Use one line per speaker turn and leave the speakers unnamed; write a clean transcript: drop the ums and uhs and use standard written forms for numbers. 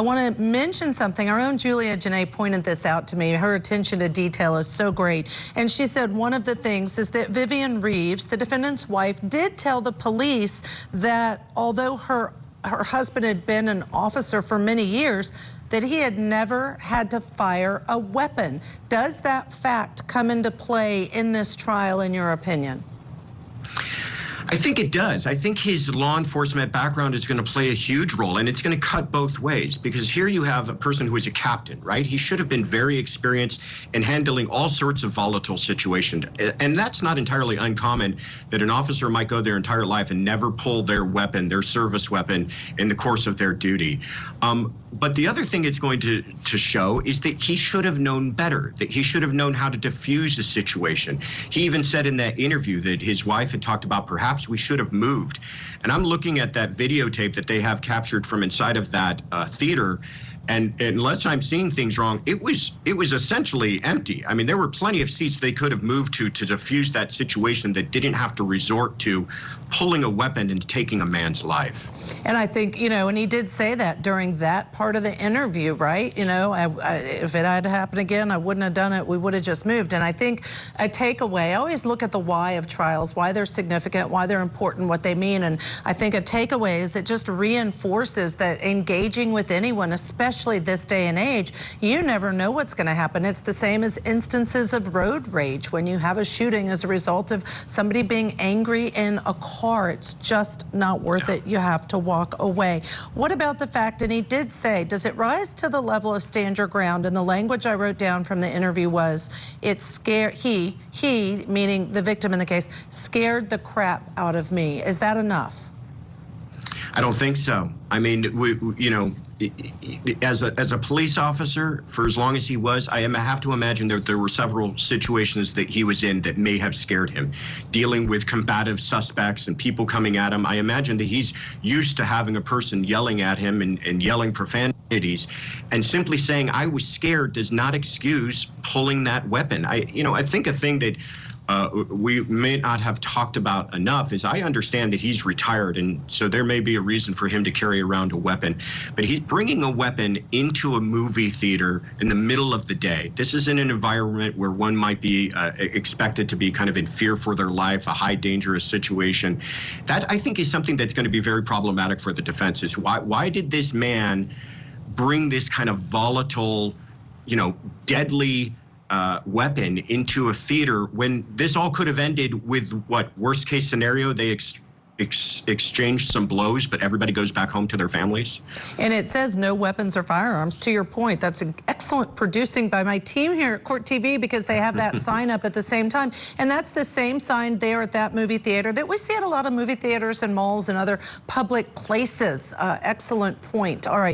I want to mention something. Our own Julia Janae pointed this out to me. Her attention to detail is so great. And she said one of the things is that Vivian Reeves, the defendant's wife, did tell the police that although her husband had been an officer for many years, that he had never had to fire a weapon. Does that fact come into play in this trial, in your opinion?
I think it does. I think his law enforcement background is going to play a huge role, and it's going to cut both ways, because here you have a person who is a captain, right? He should have been very experienced in handling all sorts of volatile situations. And that's not entirely uncommon, that an officer might go their entire life and never pull their weapon, their service weapon, in the course of their duty. But the other thing it's going to show is that he should have known better, that he should have known how to diffuse a situation. He even said in that interview that his wife had talked about perhaps we should have moved. And I'm looking at that videotape that they have captured from inside of that theater. And unless I'm seeing things wrong, it was essentially empty. I mean, there were plenty of seats they could have moved to diffuse that situation that didn't have to resort to pulling a weapon and taking a man's life.
And I think, and he did say that during that part of the interview, right? If it had happened again, I wouldn't have done it. We would have just moved. And I think a takeaway, I always look at the why of trials, why they're significant, why they're important, what they mean. And I think a takeaway is it just reinforces that engaging with anyone, especially this day and age, you never know what's going to happen. It's the same as instances of road rage. When you have a shooting as a result of somebody being angry in a car, it's just not worth it. You have to walk away. What about the fact, and he did say, does it rise to the level of stand your ground? And the language I wrote down from the interview was, it scared, he, meaning the victim in the case, scared the crap out of me. Is that enough?
I don't think so. I mean, as a police officer, for as long as he was, I have to imagine that there were several situations that he was in that may have scared him. Dealing with combative suspects and people coming at him, I imagine that he's used to having a person yelling at him and yelling profanities. And simply saying, I was scared, does not excuse pulling that weapon. I think a thing that we may not have talked about enough is, I understand that he's retired, and so there may be a reason for him to carry around a weapon, but he's bringing a weapon into a movie theater in the middle of the day. This is in an environment where one might be expected to be kind of in fear for their life, a high dangerous situation. That, I think, is something that's going to be very problematic for the defense. Is why did this man bring this kind of volatile, deadly weapon into a theater when this all could have ended with, what, worst case scenario, they exchange some blows, but everybody goes back home to their families? And
it says no weapons or firearms. To your point, that's an excellent producing by my team here at Court TV, because they have that sign up at the same time. And that's the same sign there at that movie theater that we see at a lot of movie theaters and malls and other public places. Excellent point. All right.